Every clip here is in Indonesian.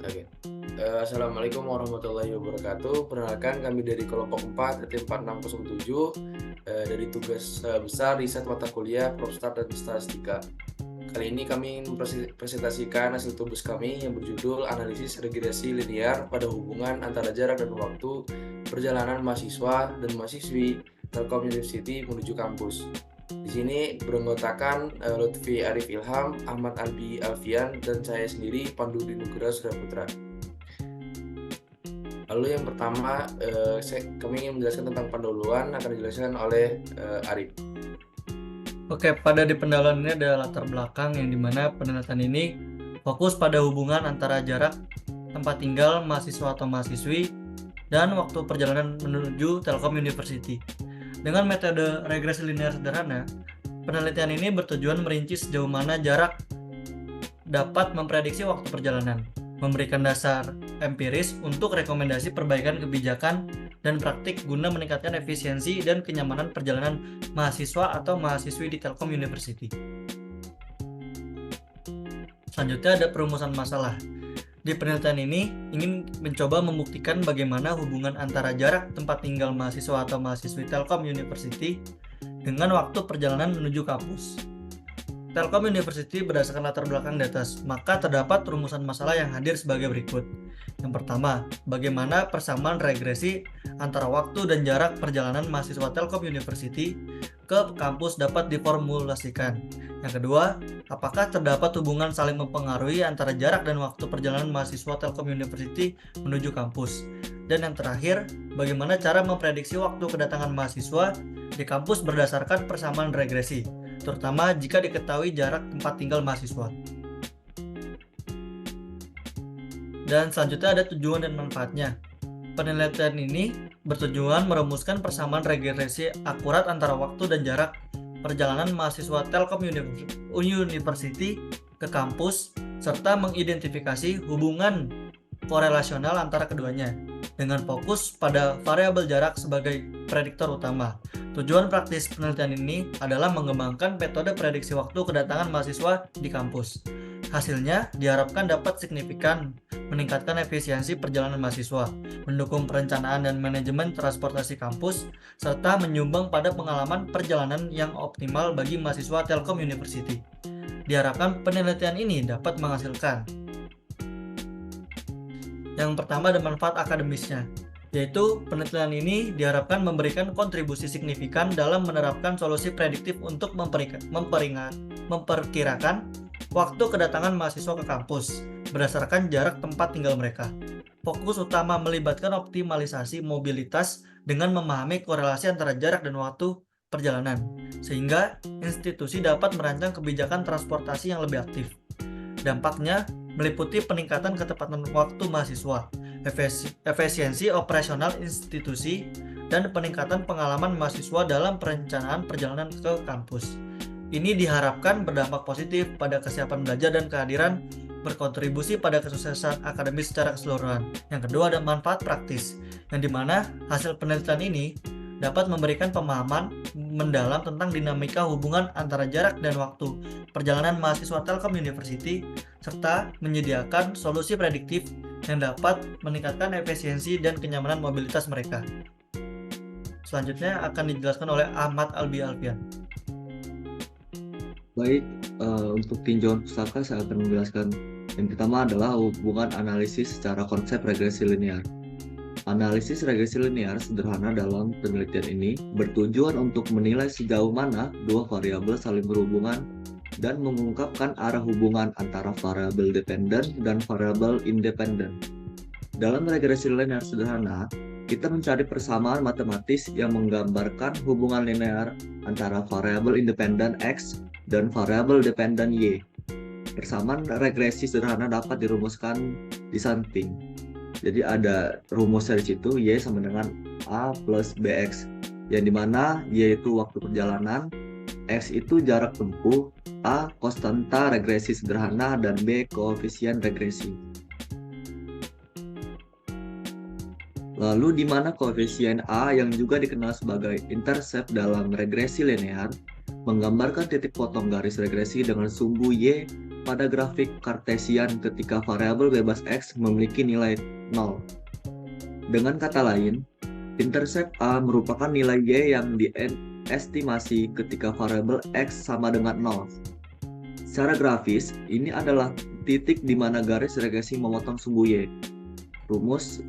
Oke. Assalamualaikum warahmatullahi wabarakatuh. Perkenalkan kami dari kelompok 4 tim 4607 dari tugas besar riset mata kuliah Propstat dan Statistika. Kali ini kami ingin mempresentasikan hasil tugas kami yang berjudul Analisis Regresi Linear pada hubungan antara jarak dan waktu perjalanan mahasiswa dan mahasiswi Telkom University menuju kampus. Di sini beranggotakan Lutfi Arif Ilham, Ahmad Albi Alfian, dan saya sendiri Pandu Dinugraha Suryaputra. Lalu yang pertama, kami ingin menjelaskan tentang pendahuluan, akan dijelaskan oleh Arif. Oke, pada di pendahuluan ini ada latar belakang yang dimana penelitian ini fokus pada hubungan antara jarak tempat tinggal mahasiswa atau mahasiswi dan waktu perjalanan menuju Telkom University. Dengan metode regresi linear sederhana, penelitian ini bertujuan merinci sejauh mana jarak dapat memprediksi waktu perjalanan, memberikan dasar empiris untuk rekomendasi perbaikan kebijakan dan praktik guna meningkatkan efisiensi dan kenyamanan perjalanan mahasiswa atau mahasiswi di Telkom University. Selanjutnya ada perumusan masalah. Di penelitian ini ingin mencoba membuktikan bagaimana hubungan antara jarak tempat tinggal mahasiswa atau mahasiswi Telkom University dengan waktu perjalanan menuju kampus. Telkom University berdasarkan latar belakang di atas, maka terdapat rumusan masalah yang hadir sebagai berikut. Yang pertama, bagaimana persamaan regresi antara waktu dan jarak perjalanan mahasiswa Telkom University ke kampus dapat diformulasikan. Yang kedua, apakah terdapat hubungan saling mempengaruhi antara jarak dan waktu perjalanan mahasiswa Telkom University menuju kampus. Dan yang terakhir, bagaimana cara memprediksi waktu kedatangan mahasiswa di kampus berdasarkan persamaan regresi, terutama jika diketahui jarak tempat tinggal mahasiswa. Dan selanjutnya ada tujuan dan manfaatnya. Penelitian ini bertujuan merumuskan persamaan regresi akurat antara waktu dan jarak perjalanan mahasiswa Telkom University ke kampus, serta mengidentifikasi hubungan korelasional antara keduanya, dengan fokus pada variabel jarak sebagai prediktor utama. Tujuan praktis penelitian ini adalah mengembangkan metode prediksi waktu kedatangan mahasiswa di kampus. Hasilnya diharapkan dapat signifikan meningkatkan efisiensi perjalanan mahasiswa, mendukung perencanaan dan manajemen transportasi kampus, serta menyumbang pada pengalaman perjalanan yang optimal bagi mahasiswa Telkom University. Diharapkan penelitian ini dapat menghasilkan. Yang pertama ada manfaat akademisnya, yaitu penelitian ini diharapkan memberikan kontribusi signifikan dalam menerapkan solusi prediktif untuk memperkirakan waktu kedatangan mahasiswa ke kampus berdasarkan jarak tempat tinggal mereka. Fokus utama melibatkan optimalisasi mobilitas dengan memahami korelasi antara jarak dan waktu perjalanan, sehingga institusi dapat merancang kebijakan transportasi yang lebih aktif. Dampaknya meliputi peningkatan ketepatan waktu mahasiswa, efisiensi operasional institusi, dan peningkatan pengalaman mahasiswa dalam perencanaan perjalanan ke kampus. Ini diharapkan berdampak positif pada kesiapan belajar dan kehadiran berkontribusi pada kesuksesan akademis secara keseluruhan. Yang kedua ada manfaat praktis, yang dimana hasil penelitian ini dapat memberikan pemahaman mendalam tentang dinamika hubungan antara jarak dan waktu perjalanan mahasiswa Telkom University, serta menyediakan solusi prediktif yang dapat meningkatkan efisiensi dan kenyamanan mobilitas mereka. Selanjutnya akan dijelaskan oleh Ahmad Albi Alfian. Baik, untuk tinjauan pustaka saya akan menjelaskan. Yang pertama adalah hubungan analisis secara konsep regresi linear. Analisis regresi linear sederhana dalam penelitian ini bertujuan untuk menilai sejauh mana dua variabel saling berhubungan dan mengungkapkan arah hubungan antara variabel dependen dan variabel independen. Dalam regresi linear sederhana, kita mencari persamaan matematis yang menggambarkan hubungan linear antara variabel independen X dan variabel dependen Y. Persamaan regresi sederhana dapat dirumuskan di samping. Jadi ada rumusnya di situ, Y sama dengan A plus BX, yang dimana Y itu waktu perjalanan, X itu jarak tempuh, A konstanta regresi sederhana, dan B koefisien regresi. Lalu di mana koefisien A yang juga dikenal sebagai intercept dalam regresi linear menggambarkan titik potong garis regresi dengan sumbu Y pada grafik Cartesian ketika variabel bebas X memiliki nilai 0. Dengan kata lain, intercept A merupakan nilai Y yang diestimasi ketika variabel X sama dengan 0. Secara grafis, ini adalah titik di mana garis regresi memotong sumbu Y. Rumus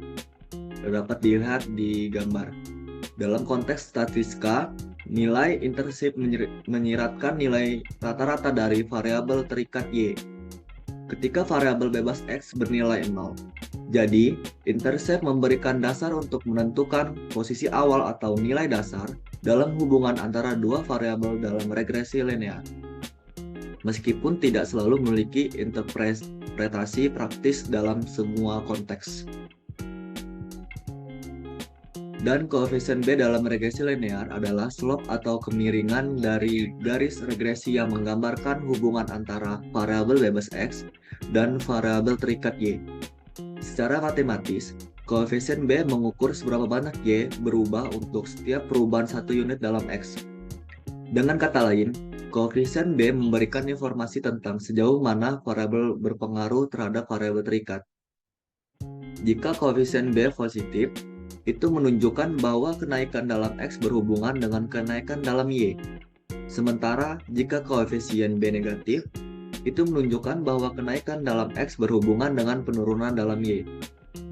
dapat dilihat di gambar. Dalam konteks statistika, nilai intercept menyiratkan nilai rata-rata dari variabel terikat Y ketika variabel bebas X bernilai 0. Jadi, intercept memberikan dasar untuk menentukan posisi awal atau nilai dasar dalam hubungan antara dua variabel dalam regresi linear. Meskipun tidak selalu memiliki interpretasi praktis dalam semua konteks. Dan koefisien B dalam regresi linear adalah slope atau kemiringan dari garis regresi yang menggambarkan hubungan antara variabel bebas X dan variabel terikat Y. Secara matematis, koefisien B mengukur seberapa banyak Y berubah untuk setiap perubahan 1 unit dalam X. Dengan kata lain, koefisien B memberikan informasi tentang sejauh mana variabel berpengaruh terhadap variabel terikat. Jika koefisien B positif, itu menunjukkan bahwa kenaikan dalam X berhubungan dengan kenaikan dalam Y. Sementara jika koefisien B negatif, itu menunjukkan bahwa kenaikan dalam X berhubungan dengan penurunan dalam Y.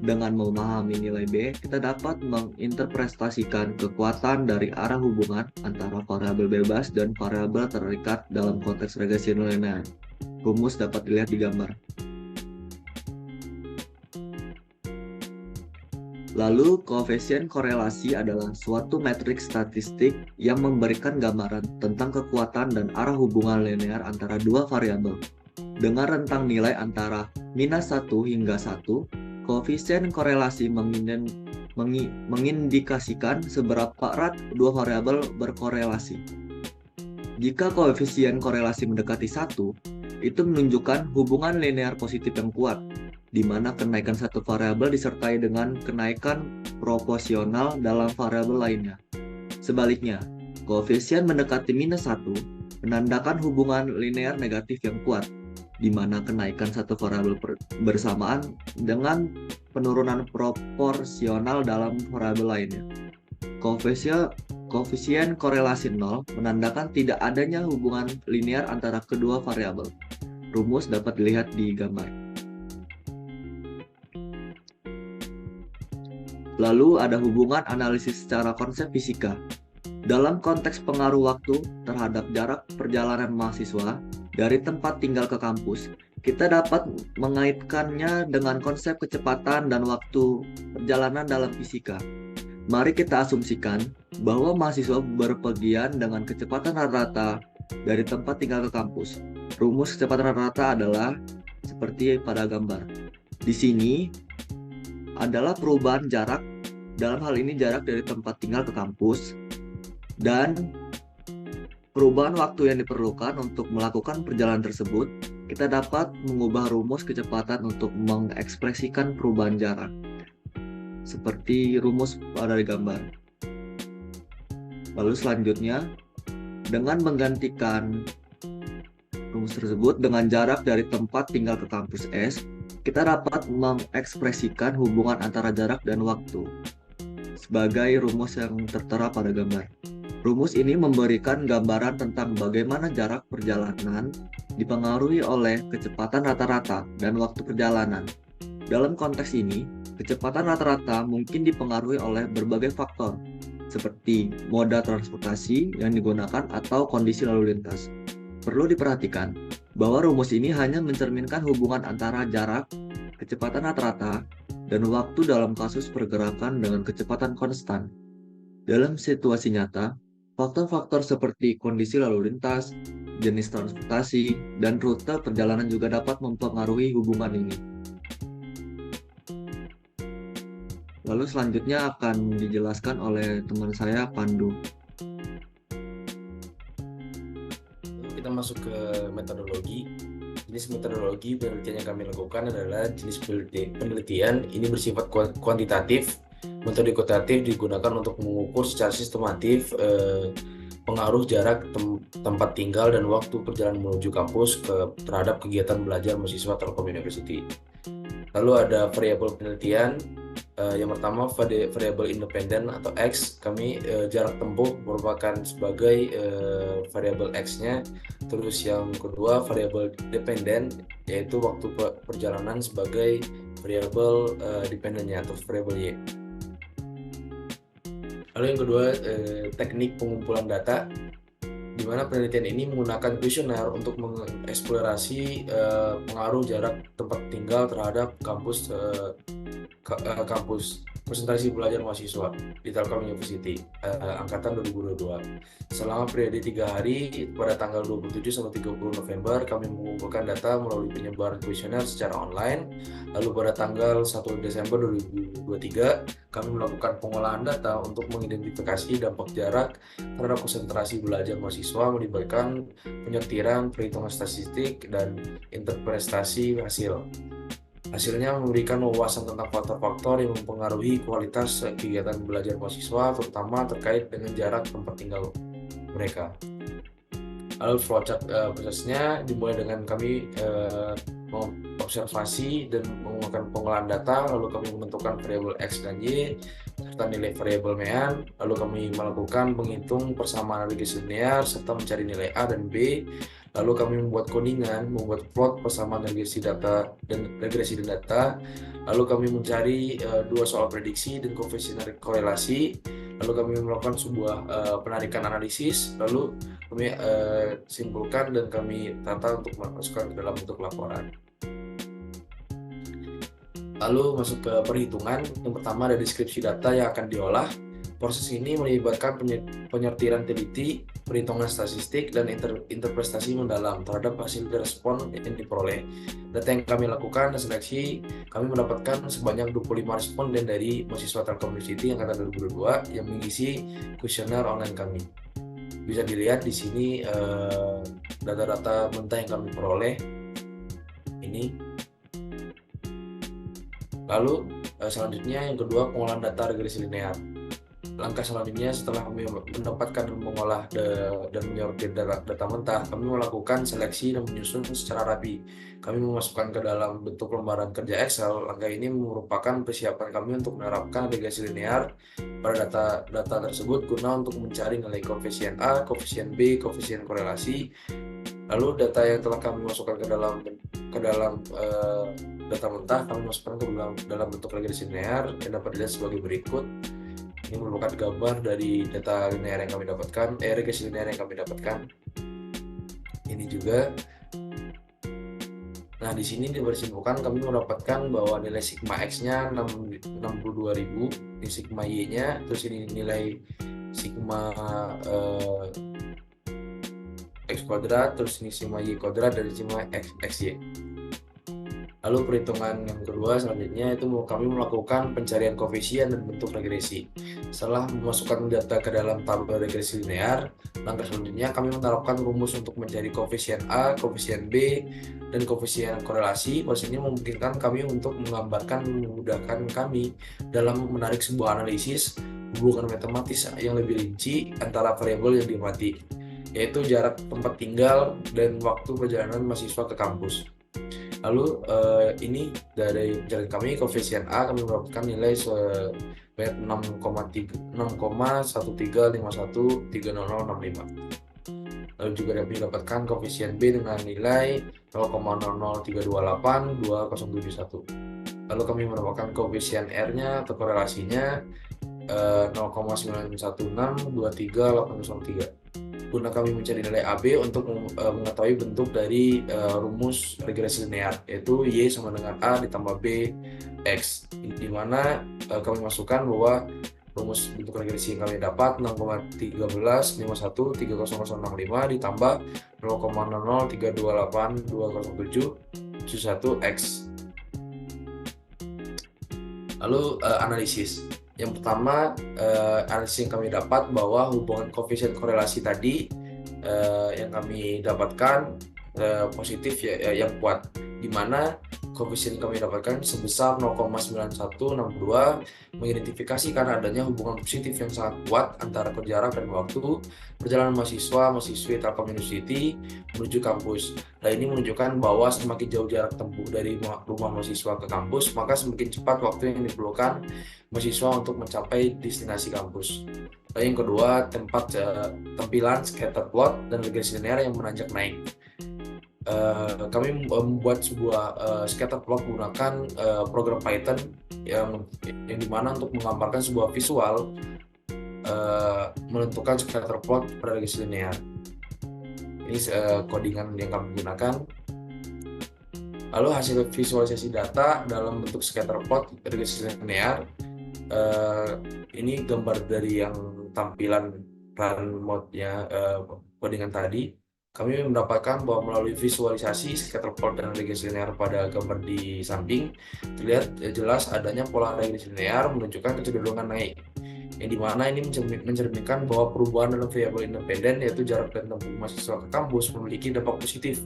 Dengan memahami nilai B, kita dapat menginterpretasikan kekuatan dari arah hubungan antara variabel bebas dan variabel terikat dalam konteks regresi linear. Rumus dapat dilihat di gambar. Lalu, koefisien korelasi adalah suatu metrik statistik yang memberikan gambaran tentang kekuatan dan arah hubungan linear antara dua variabel. Dengan rentang nilai antara -1 hingga 1, koefisien korelasi mengindikasikan seberapa erat dua variabel berkorelasi. Jika koefisien korelasi mendekati 1, itu menunjukkan hubungan linear positif yang kuat, di mana kenaikan satu variabel disertai dengan kenaikan proporsional dalam variabel lainnya. Sebaliknya, koefisien mendekati -1 menandakan hubungan linear negatif yang kuat, di mana kenaikan satu variabel bersamaan dengan penurunan proporsional dalam variabel lainnya. Koefisien korelasi 0 menandakan tidak adanya hubungan linear antara kedua variabel. Rumus dapat dilihat di gambar. Lalu ada hubungan analisis secara konsep fisika. Dalam konteks pengaruh waktu terhadap jarak perjalanan mahasiswa dari tempat tinggal ke kampus, kita dapat mengaitkannya dengan konsep kecepatan dan waktu perjalanan dalam fisika. Mari kita asumsikan bahwa mahasiswa berpergian dengan kecepatan rata-rata dari tempat tinggal ke kampus. Rumus kecepatan rata-rata adalah seperti pada gambar. Di sini adalah perubahan jarak, dalam hal ini jarak dari tempat tinggal ke kampus, dan perubahan waktu yang diperlukan untuk melakukan perjalanan tersebut. Kita dapat mengubah rumus kecepatan untuk mengekspresikan perubahan jarak, seperti rumus pada gambar. Lalu selanjutnya, dengan menggantikan rumus tersebut dengan jarak dari tempat tinggal ke kampus S, kita dapat mengekspresikan hubungan antara jarak dan waktu sebagai rumus yang tertera pada gambar. Rumus ini memberikan gambaran tentang bagaimana jarak perjalanan dipengaruhi oleh kecepatan rata-rata dan waktu perjalanan. Dalam konteks ini, kecepatan rata-rata mungkin dipengaruhi oleh berbagai faktor, seperti moda transportasi yang digunakan atau kondisi lalu lintas. Perlu diperhatikan bahwa rumus ini hanya mencerminkan hubungan antara jarak, kecepatan rata-rata, dan waktu dalam kasus pergerakan dengan kecepatan konstan. Dalam situasi nyata, faktor-faktor seperti kondisi lalu lintas, jenis transportasi, dan rute perjalanan juga dapat mempengaruhi hubungan ini. Lalu selanjutnya akan dijelaskan oleh teman saya, Pandu. Kita masuk ke metodologi. Jenis metodologi penelitian yang kami lakukan adalah jenis penelitian ini bersifat kuantitatif. Metode kuantitatif digunakan untuk mengukur secara sistematif pengaruh jarak tempat tinggal dan waktu perjalanan menuju kampus terhadap kegiatan belajar mahasiswa Telkom University. Lalu ada variabel penelitian. Yang pertama variabel independen atau X, jarak tempuh merupakan sebagai variabel X-nya. Terus yang kedua variabel dependen, yaitu waktu perjalanan sebagai variabel dependennya atau variabel Y. Lalu yang kedua teknik pengumpulan data, di mana penelitian ini menggunakan kuesioner untuk mengeksplorasi pengaruh jarak tempat tinggal terhadap kampus konsentrasi belajar mahasiswa di Telkom University angkatan 2022. Selama periode 3 hari pada tanggal 27 sampai 30 November kami mengumpulkan data melalui penyebaran kuesioner secara online. Lalu pada tanggal 1 Desember 2023 kami melakukan pengolahan data untuk mengidentifikasi dampak jarak terhadap konsentrasi belajar mahasiswa melibatkan penyortiran, perhitungan statistik, dan interpretasi hasil. Hasilnya memberikan wawasan tentang faktor-faktor yang mempengaruhi kualitas kegiatan belajar mahasiswa, terutama terkait dengan jarak tempat tinggal mereka. Lalu flowchart prosesnya dimulai dengan kami mengobservasi dan menggunakan pengolahan data, lalu kami menentukan variabel X dan Y serta nilai variabel mean, lalu kami melakukan menghitung persamaan regresi linear serta mencari nilai A dan B. Lalu kami membuat codingan, membuat plot persamaan regresi data. Lalu kami mencari dua soal prediksi dan koefisien korelasi. Lalu kami melakukan sebuah penarikan analisis. Lalu kami simpulkan dan kami tata untuk masukkan ke dalam bentuk laporan. Lalu masuk ke perhitungan. Yang pertama ada deskripsi data yang akan diolah. Proses ini melibatkan penyortiran teliti, perhitungan statistik, dan interpretasi mendalam terhadap hasil respon yang diperoleh. Data yang kami lakukan dan seleksi, kami mendapatkan sebanyak 25 responden dari mahasiswa Telkom University angkatan 2022 yang mengisi kuesioner online kami. Bisa dilihat di sini data-data mentah yang kami peroleh ini. Lalu selanjutnya yang kedua, pengolahan data regresi linear. Langkah selanjutnya setelah kami mendapatkan dan mengolah dan menyortir data mentah, kami melakukan seleksi dan menyusun secara rapi. Kami memasukkan ke dalam bentuk lembaran kerja Excel. Langkah ini merupakan persiapan kami untuk menerapkan regresi linear pada data tersebut guna untuk mencari nilai koefisien A, koefisien B, koefisien korelasi. Lalu data yang telah kami masukkan ke dalam data mentah kami masukkan ke dalam bentuk regresi linear yang dapat dilihat sebagai berikut. Ini merupakan gambar dari data linear yang kami dapatkan, regresi linear yang kami dapatkan. Ini juga. Nah, di sini disimpulkan kami mendapatkan bahwa nilai sigma X-nya 62.000, ini sigma Y-nya, terus ini nilai sigma X kuadrat, terus ini sigma Y kuadrat dari sigma XY. Lalu perhitungan yang kedua selanjutnya itu kami melakukan pencarian koefisien dan bentuk regresi. Setelah memasukkan data ke dalam tabel regresi linear, langkah selanjutnya kami menerapkan rumus untuk mencari koefisien A, koefisien B, dan koefisien korelasi. Proses ini memungkinkan kami untuk memudahkan kami dalam menarik sebuah analisis hubungan matematis yang lebih rinci antara variabel yang diamati, yaitu jarak tempat tinggal dan waktu perjalanan mahasiswa ke kampus. Lalu ini dari pencarian kami, koefisien A kami mendapatkan nilai sebanyak 6,1351300065. Lalu juga kami dapatkan koefisien B dengan nilai 0,003282071. Lalu kami mendapatkan koefisien R-nya atau korelasinya 0,916238003. Guna kami mencari nilai AB untuk mengetahui bentuk dari rumus regresi linear, yaitu Y sama dengan A ditambah B X, di mana kami masukkan bahwa rumus bentuk regresi yang kami dapat 6,1351300065 ditambah 0,00328200771X. Lalu analisis. Yang pertama, analisis yang kami dapat bahwa hubungan koefisien korelasi tadi yang kami dapatkan positif yang kuat, di mana koefisien kami dapatkan sebesar 0,9162, mengidentifikasikan adanya hubungan positif yang sangat kuat antara jarak dan waktu perjalanan mahasiswi Telkom University menuju kampus. Nah, ini menunjukkan bahwa semakin jauh jarak tempuh dari rumah mahasiswa ke kampus, maka semakin cepat waktu yang diperlukan mahasiswa untuk mencapai destinasi kampus. Lalu yang kedua, tampilan scatter plot dan regresi linear yang menanjak naik. Kami membuat sebuah scatter plot menggunakan program Python yang dimana untuk menggambarkan sebuah visual menentukan scatter plot pada regresi linear. Ini codingan yang kami gunakan. Lalu hasil visualisasi data dalam bentuk scatter plot regresi linear. Ini gambar dari yang tampilan run mode-nya codingan tadi. Kami mendapatkan bahwa melalui visualisasi scatter plot dan regresi linear pada gambar di samping, terlihat jelas adanya pola regresi linear menunjukkan kecenderungan naik, yang dimana ini mencerminkan bahwa perubahan dalam variabel independen, yaitu jarak dan tempuh mahasiswa ke kampus, memiliki dampak positif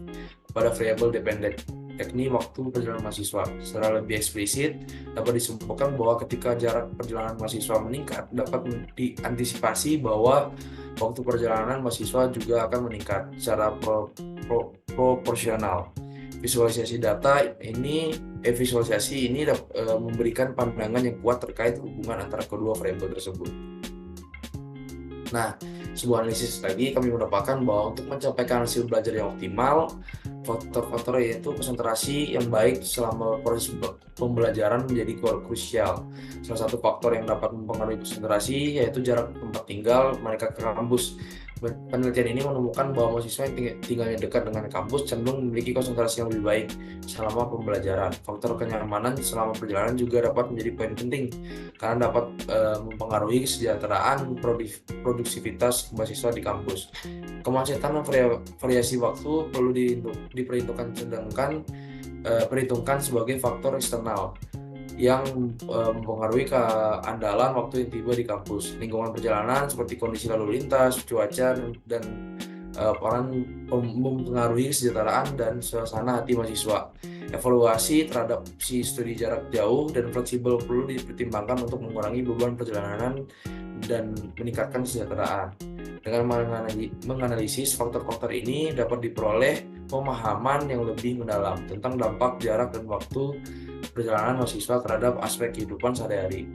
pada variabel dependen, yakni waktu perjalanan mahasiswa. Secara lebih eksplisit, dapat disimpulkan bahwa ketika jarak perjalanan mahasiswa meningkat, dapat diantisipasi bahwa waktu perjalanan mahasiswa juga akan meningkat secara proporsional. Visualisasi ini memberikan pandangan yang kuat terkait hubungan antara kedua variabel tersebut. Nah, sebuah analisis lagi kami mendapatkan bahwa untuk mencapai hasil belajar yang optimal, faktor-faktor yaitu konsentrasi yang baik selama proses pembelajaran menjadi krusial. Salah satu faktor yang dapat mempengaruhi konsentrasi yaitu jarak tempat tinggal mereka ke kampus. Penelitian ini menemukan bahwa mahasiswa yang tinggalnya dekat dengan kampus cenderung memiliki konsentrasi yang lebih baik selama pembelajaran. Faktor kenyamanan selama perjalanan juga dapat menjadi poin penting karena dapat mempengaruhi kesejahteraan produktivitas mahasiswa di kampus. Kemacetan dan variasi waktu perlu diperhitungkan sebagai faktor eksternal yang mempengaruhi keandalan waktu yang tiba di kampus. Lingkungan perjalanan seperti kondisi lalu lintas, cuaca, dan peran mempengaruhi kesejahteraan dan suasana hati mahasiswa. Evaluasi terhadap studi jarak jauh dan fleksibel perlu dipertimbangkan untuk mengurangi beban perjalanan dan meningkatkan kesejahteraan. Dengan menganalisis faktor-faktor ini dapat diperoleh pemahaman yang lebih mendalam tentang dampak jarak dan waktu perjalanan mahasiswa terhadap aspek kehidupan sehari-hari,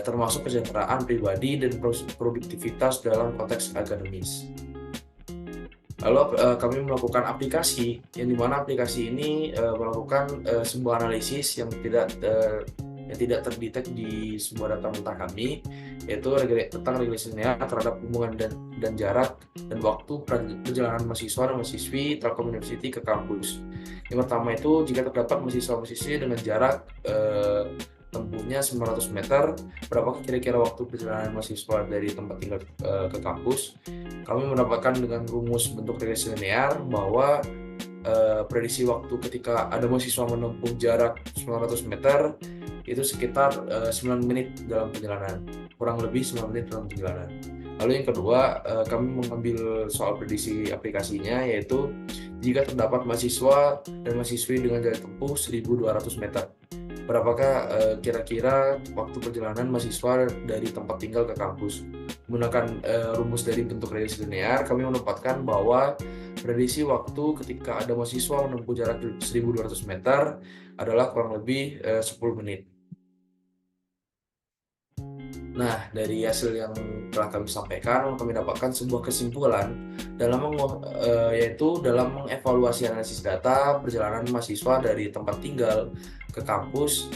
termasuk kesejahteraan pribadi dan produktivitas dalam konteks akademis. Lalu kami melakukan aplikasi, yang dimana aplikasi ini melakukan sebuah analisis yang tidak terdetek di sebuah data mentah kami, yaitu tentang regresi linear terhadap hubungan dan jarak dan waktu perjalanan mahasiswa dan mahasiswi Telkom University ke kampus. Yang pertama itu, jika terdapat mahasiswa-mahasiswi dengan jarak tempuhnya 900 meter, berapa kira-kira waktu perjalanan mahasiswa dari tempat tinggal ke kampus? Kami mendapatkan dengan rumus bentuk regresi linear bahwa prediksi waktu ketika ada mahasiswa menempuh jarak 900 meter itu sekitar 9 menit dalam perjalanan, kurang lebih 9 menit dalam perjalanan. Lalu yang kedua, kami mengambil soal prediksi aplikasinya, yaitu jika terdapat mahasiswa dan mahasiswi dengan jarak tempuh 1.200 meter, berapakah kira-kira waktu perjalanan mahasiswa dari tempat tinggal ke kampus? Menggunakan rumus dari bentuk regresi linear, kami mendapatkan bahwa prediksi waktu ketika ada mahasiswa menempuh jarak 1.200 meter adalah kurang lebih 10 menit. Nah, dari hasil yang telah kami sampaikan, kami dapatkan sebuah kesimpulan yaitu dalam mengevaluasi analisis data perjalanan mahasiswa dari tempat tinggal ke kampus,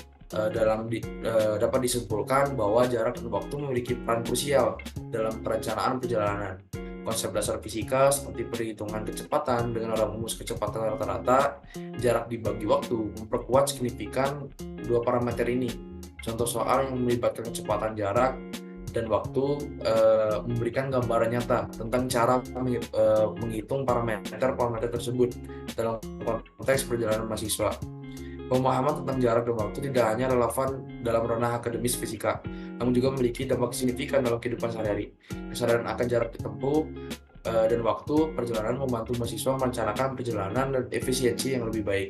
dapat disimpulkan bahwa jarak dan waktu memiliki peran krusial dalam perencanaan perjalanan. Konsep dasar fisika seperti perhitungan kecepatan dengan rumus kecepatan rata-rata, jarak dibagi waktu, memperkuat signifikan dua parameter ini. Contoh soal yang melibatkan kecepatan jarak dan waktu memberikan gambaran nyata tentang cara menghitung parameter tersebut dalam konteks perjalanan mahasiswa. Pemahaman tentang jarak dan waktu tidak hanya relevan dalam ranah akademis fisika, namun juga memiliki dampak signifikan dalam kehidupan sehari-hari. Kesadaran akan jarak ditempuh dan waktu perjalanan membantu mahasiswa merencanakan perjalanan dan efisiensi yang lebih baik.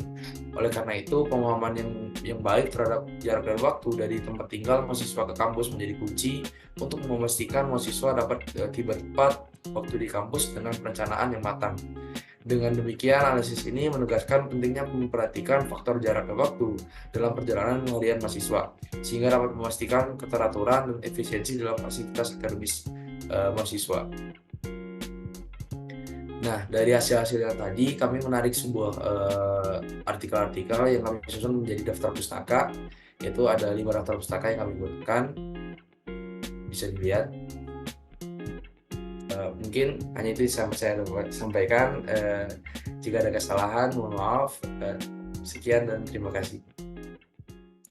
Oleh karena itu, pemahaman yang baik terhadap jarak dan waktu dari tempat tinggal mahasiswa ke kampus menjadi kunci untuk memastikan mahasiswa dapat tiba tepat waktu di kampus dengan perencanaan yang matang. Dengan demikian, analisis ini menegaskan pentingnya memperhatikan faktor jarak dan waktu dalam perjalanan harian mahasiswa, sehingga dapat memastikan keteraturan dan efisiensi dalam fasilitas akademis mahasiswa. Nah, dari hasil-hasil yang tadi, kami menarik sebuah artikel-artikel yang kami susun menjadi daftar pustaka, yaitu ada 5 daftar pustaka yang kami buatkan. Bisa dilihat. Mungkin hanya itu yang saya sampaikan. Jika ada kesalahan, mohon maaf. Sekian dan terima kasih.